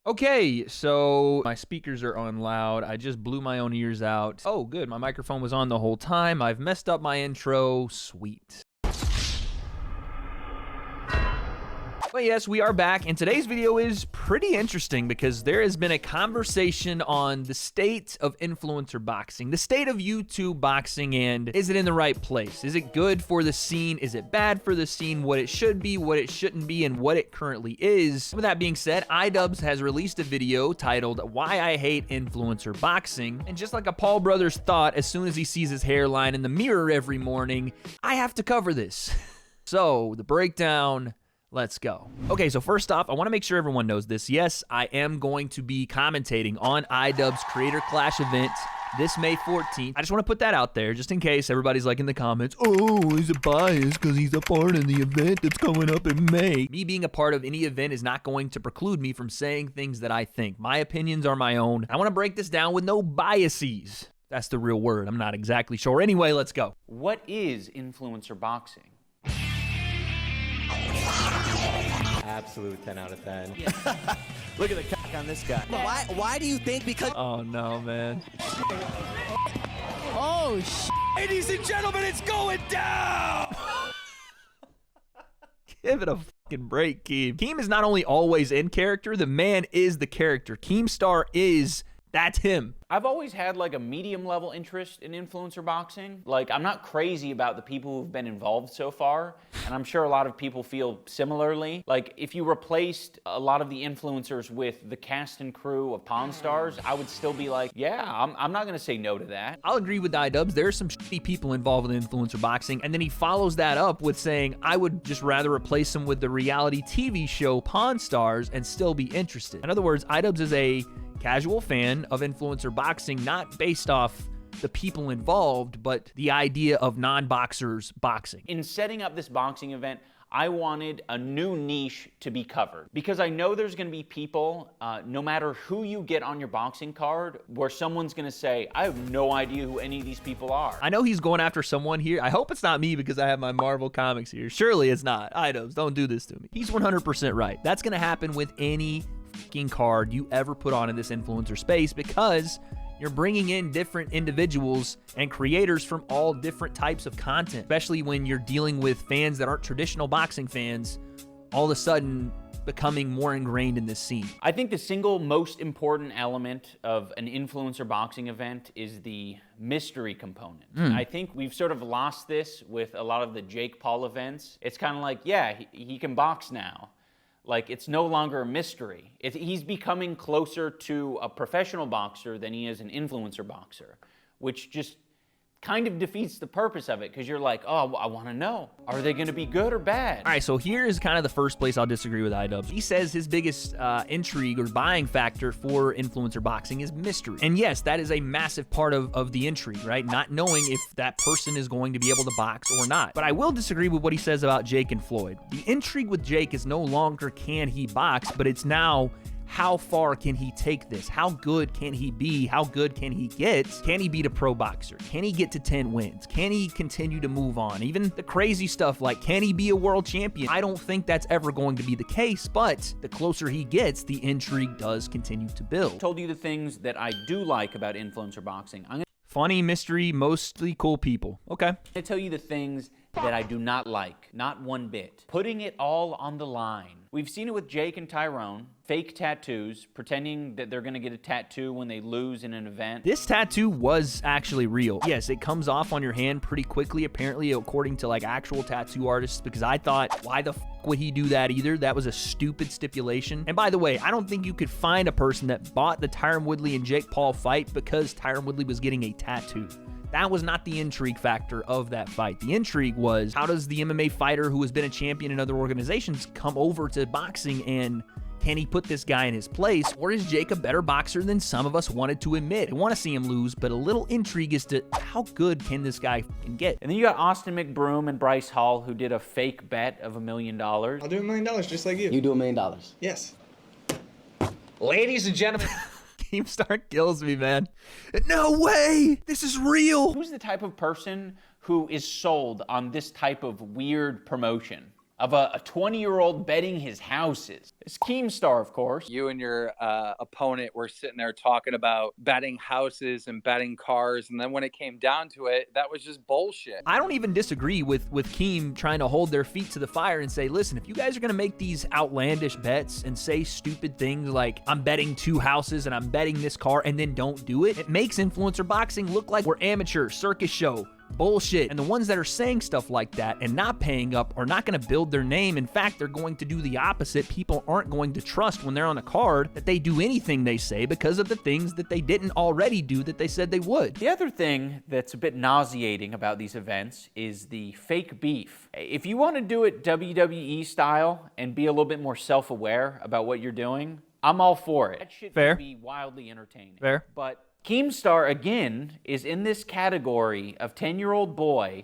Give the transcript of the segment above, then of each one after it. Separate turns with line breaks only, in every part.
Okay, so my speakers are on loud. I just blew my own ears out. Oh, good. My microphone was on the whole time. I've messed up my intro. Sweet. But yes, we are back, and today's video is pretty interesting because there has been a conversation on the state of influencer boxing, the state of YouTube boxing, and is it in the right place? Is it good for the scene? Is it bad for the scene? What it should be, what it shouldn't be, and what it currently is. With that being said, iDubbbz has released a video titled Why I Hate Influencer Boxing, and just like a Paul Brothers thought as soon as he sees his hairline in the mirror every morning, I have to cover this. So, the breakdown. Let's go. Okay, so first off, I want to make sure everyone knows this. Yes, I am going to be commentating on iDubbbz's Creator Clash event this May 14th. I just want to put that out there just in case everybody's like in the comments, oh, he's a bias because he's a part of the event that's coming up in May. Me being a part of any event is not going to preclude me from saying things that I think. My opinions are my own. I want to break this down with no biases. That's the real word. I'm not exactly sure. Anyway, let's go.
What is influencer boxing?
Absolute 10 out of 10.
Yeah.
Look at the cock on this guy.
Why do you think? Because
Oh no, man.
oh shit.
Ladies and gentlemen, it's going down!
Give it a fucking break, Keem. Keem is not only always in character, the man is the character. Keemstar is, that's him.
I've always had like a medium level interest in influencer boxing. Like, I'm not crazy about the people who've been involved so far, and I'm sure a lot of people feel similarly. Like, if you replaced a lot of the influencers with the cast and crew of Pawn Stars, I would still be like, yeah, I'm not gonna say no to that.
I'll agree with iDubbbz. There are some shitty people involved in influencer boxing, and then he follows that up with saying, I would just rather replace him with the reality TV show Pawn Stars and still be interested. In other words, iDubbbz is a casual fan of influencer boxing, not based off the people involved, but the idea of non-boxers boxing.
In setting up this boxing event, I wanted a new niche to be covered because I know there's gonna be people, no matter who you get on your boxing card, where someone's gonna say, I have no idea who any of these people are.
I know he's going after someone here. I hope it's not me because I have my Marvel comics here. Surely it's not. iDubbbz, don't do this to me. He's 100% right. That's gonna happen with any fucking card you ever put on in this influencer space because you're bringing in different individuals and creators from all different types of content, especially when you're dealing with fans that aren't traditional boxing fans, all of a sudden becoming more ingrained in this scene.
I think the single most important element of an influencer boxing event is the mystery component. I think we've sort of lost this with a lot of the Jake Paul events. It's kind of like, yeah, he can box now. Like, it's no longer a mystery. He's becoming closer to a professional boxer than he is an influencer boxer, which just kind of defeats the purpose of it because you're like, oh, I want to know. Are they going to be good or bad?
All right, so here is kind of the first place I'll disagree with iDubbbz. He says his biggest intrigue or buying factor for influencer boxing is mystery. And yes, that is a massive part of the intrigue, right? Not knowing if that person is going to be able to box or not. But I will disagree with what he says about Jake and Floyd. The intrigue with Jake is no longer can he box, but it's now how far can he take this? How good can he be? How good can he get? Can he beat a pro boxer? Can he get to 10 wins? Can he continue to move on? Even the crazy stuff like, can he be a world champion? I don't think that's ever going to be the case, but the closer he gets, the intrigue does continue to build.
I told you the things that I do like about influencer boxing. I'm
Funny, mystery, mostly cool people. Okay.
going to tell you the things that I do not like, not one bit. Putting it all on the line. We've seen it with Jake and Tyrone. Fake tattoos, pretending that they're gonna get a tattoo when they lose in an event.
This tattoo was actually real. Yes, it comes off on your hand pretty quickly, apparently, according to like actual tattoo artists, because I thought, why the f would he do that either? That was a stupid stipulation. And by the way, I don't think you could find a person that bought the Tyron Woodley and Jake Paul fight because Tyron Woodley was getting a tattoo. That was not the intrigue factor of that fight. The intrigue was, how does the MMA fighter who has been a champion in other organizations come over to boxing, and can he put this guy in his place? Or is Jake a better boxer than some of us wanted to admit? I want to see him lose, but a little intrigue as to how good can this guy get?
And then you got Austin McBroom and Bryce Hall, who did a fake bet of $1 million.
I'll do $1 million just like you.
You do $1 million.
Yes.
Ladies and gentlemen.
Keemstar kills me, man. No way! This is real!
Who's the type of person who is sold on this type of weird promotion? of a 20-year-old betting his houses. It's Keemstar, of course.
You and your opponent were sitting there talking about betting houses and betting cars, and then when it came down to it, that was just bullshit.
I don't even disagree with Keem trying to hold their feet to the fire and say, listen, if you guys are going to make these outlandish bets and say stupid things like I'm betting 2 houses and I'm betting this car and then don't do it, it makes influencer boxing look like we're amateur, circus show, bullshit. And the ones that are saying stuff like that and not paying up are not going to build their name. In fact, they're going to do the opposite. People aren't going to trust when they're on a card that they do anything they say because of the things that they didn't already do that they said they would.
The other thing that's a bit nauseating about these events is the fake beef. If you want to do it WWE style and be a little bit more self-aware about what you're doing, I'm all for it. That shit
Fair.
would be wildly entertaining.
Fair.
But Keemstar, again, is in this category of 10-year-old boy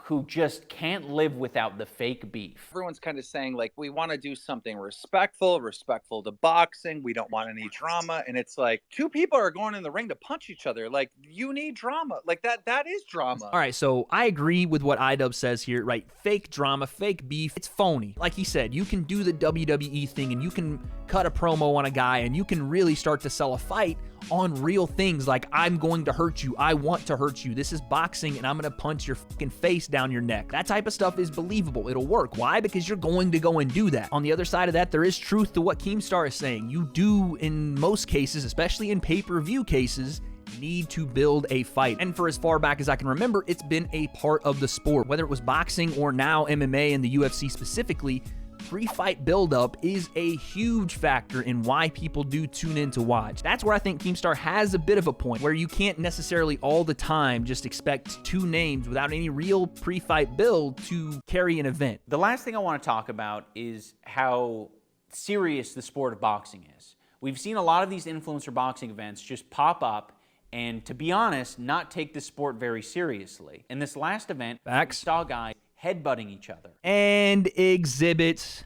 who just can't live without the fake beef.
Everyone's kind of saying, like, we want to do something respectful to boxing. We don't want any drama. And it's like, 2 people are going in the ring to punch each other. Like, you need drama. Like, that is drama.
All right, so I agree with what iDub says here, right? Fake drama, fake beef, it's phony. Like he said, you can do the WWE thing and you can cut a promo on a guy and you can really start to sell a fight on real things like I'm going to hurt you, I want to hurt you, this is boxing and I'm going to punch your fucking face down your neck. That type of stuff is believable. It'll work. Why? Because you're going to go and do that. On the other side of that, there is truth to what Keemstar is saying. You do, in most cases, especially in pay-per-view cases, need to build a fight. And for as far back as I can remember, it's been a part of the sport. Whether it was boxing or now MMA and the UFC specifically, pre-fight buildup is a huge factor in why people do tune in to watch. That's where I think Keemstar has a bit of a point, where you can't necessarily all the time just expect 2 names without any real pre-fight build to carry an event.
The last thing I want to talk about is how serious the sport of boxing is. We've seen a lot of these influencer boxing events just pop up and, to be honest, not take the sport very seriously. In this last event,
Facts.
we saw guys headbutting each other.
And Exhibit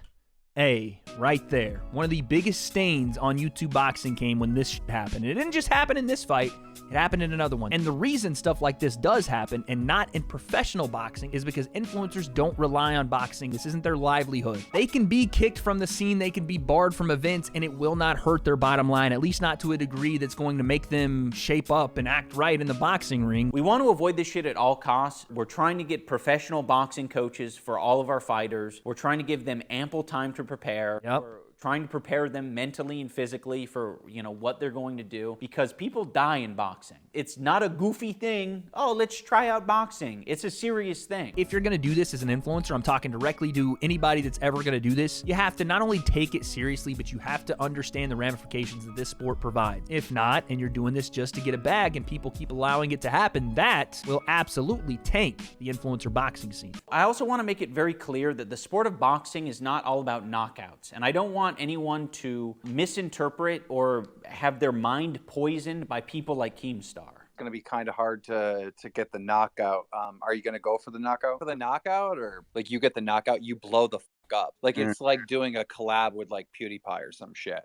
A, right there. One of the biggest stains on YouTube boxing came when this shit happened. It didn't just happen in this fight, it happened in another one. And the reason stuff like this does happen, and not in professional boxing, is because influencers don't rely on boxing. This isn't their livelihood. They can be kicked from the scene, they can be barred from events, and it will not hurt their bottom line, at least not to a degree that's going to make them shape up and act right in the boxing ring.
We want to avoid this shit at all costs. We're trying to get professional boxing coaches for all of our fighters. We're trying to give them ample time to prepare.
Yep.
We're trying to prepare them mentally and physically for, what they're going to do, because people die in boxing. It's not a goofy thing. Oh, let's try out boxing. It's a serious thing.
If you're going to do this as an influencer, I'm talking directly to anybody that's ever going to do this, you have to not only take it seriously, but you have to understand the ramifications that this sport provides. If not, and you're doing this just to get a bag and people keep allowing it to happen, that will absolutely tank the influencer boxing scene.
I also want to make it very clear that the sport of boxing is not all about knockouts, and I don't want anyone to misinterpret or have their mind poisoned by people like Keemstar.
It's going to be kind of hard to get the knockout. Are you going to go for the knockout? For the knockout, or like you get the knockout, you blow the fuck up. Like it's like doing a collab with like PewDiePie or some shit.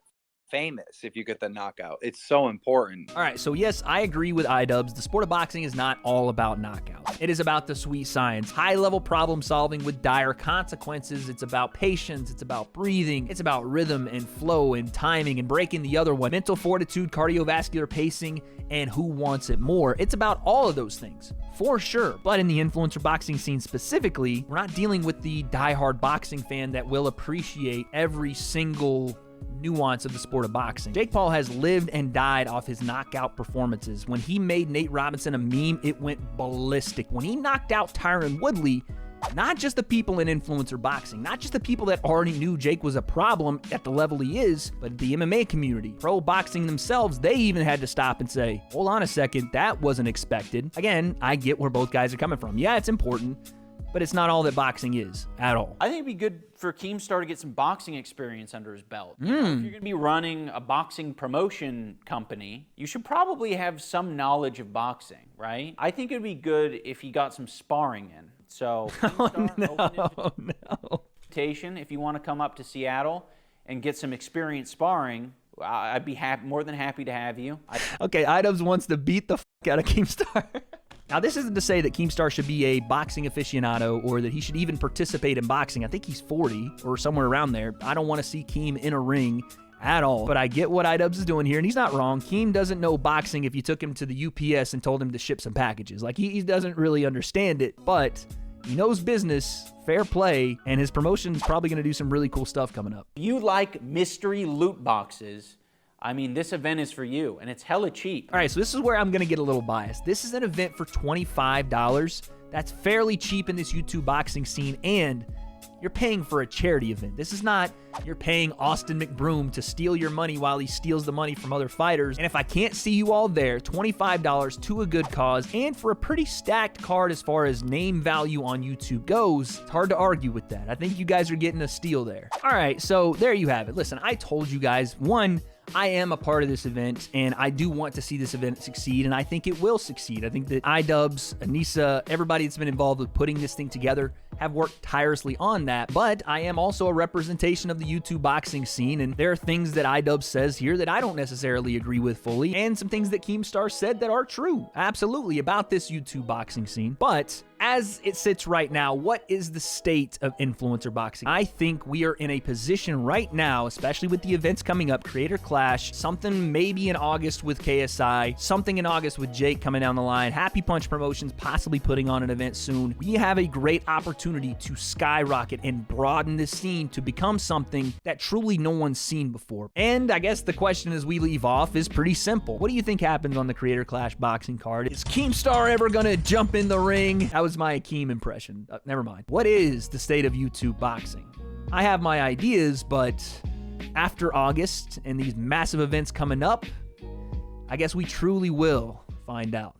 Famous if you get the knockout. It's so important.
All right, so yes, I agree with iDubbbz. The sport of boxing is not all about knockouts. It is about the sweet science, high-level problem solving with dire consequences. It's about patience. It's about breathing. It's about rhythm and flow and timing and breaking the other one. Mental fortitude, cardiovascular pacing, and who wants it more. It's about all of those things, for sure. But in the influencer boxing scene specifically, we're not dealing with the diehard boxing fan that will appreciate every single nuance of the sport of boxing. Jake Paul has lived and died off his knockout performances. When he made Nate Robinson a meme, it went ballistic. When he knocked out Tyron Woodley, not just the people in influencer boxing, not just the people that already knew Jake was a problem at the level he is, but the MMA community, pro boxing themselves, they even had to stop and say, hold on a second, that wasn't expected. Again, I get where both guys are coming from. Yeah, it's important, but it's not all that boxing is at all.
I think it'd be good for Keemstar to get some boxing experience under his belt. If you're going to be running a boxing promotion company, you should probably have some knowledge of boxing, right? I think it'd be good if he got some sparring in. So, invitation, if you want to come up to Seattle and get some experience sparring, I'd be more than happy to have you.
Okay, iDubbbz wants to beat the fuck out of Keemstar. Now, this isn't to say that Keemstar should be a boxing aficionado or that he should even participate in boxing. I think he's 40 or somewhere around there. I don't want to see Keem in a ring at all. But I get what iDubbbz is doing here, and he's not wrong. Keem doesn't know boxing if you took him to the UPS and told him to ship some packages. Like, he doesn't really understand it, but he knows business, fair play, and his promotion's probably going to do some really cool stuff coming up.
You like mystery loot boxes, I mean, this event is for you, and it's hella cheap.
All right, so this is where I'm going to get a little biased. This is an event for $25. That's fairly cheap in this YouTube boxing scene, and you're paying for a charity event. This is not you're paying Austin McBroom to steal your money while he steals the money from other fighters. And if I can't see you all there, $25 to a good cause, and for a pretty stacked card as far as name value on YouTube goes, it's hard to argue with that. I think you guys are getting a steal there. All right, so there you have it. Listen, I told you guys, one, I am a part of this event, and I do want to see this event succeed, and I think it will succeed. I think that iDubbbz, Anissa, everybody that's been involved with putting this thing together have worked tirelessly on that, but I am also a representation of the YouTube boxing scene, and there are things that iDubbbz says here that I don't necessarily agree with fully, and some things that Keemstar said that are true, absolutely, about this YouTube boxing scene. But as it sits right now, what is the state of influencer boxing? I think we are in a position right now, especially with the events coming up, Creator Clash, something maybe in August with KSI, something in August with Jake coming down the line, Happy Punch Promotions possibly putting on an event soon. We have a great opportunity to skyrocket and broaden this scene to become something that truly no one's seen before. And I guess the question as we leave off is pretty simple. What do you think happens on the Creator Clash boxing card? Is Keemstar ever gonna jump in the ring? That was my Keem impression. Never mind. What is the state of YouTube boxing? I have my ideas, but after August and these massive events coming up, I guess we truly will find out.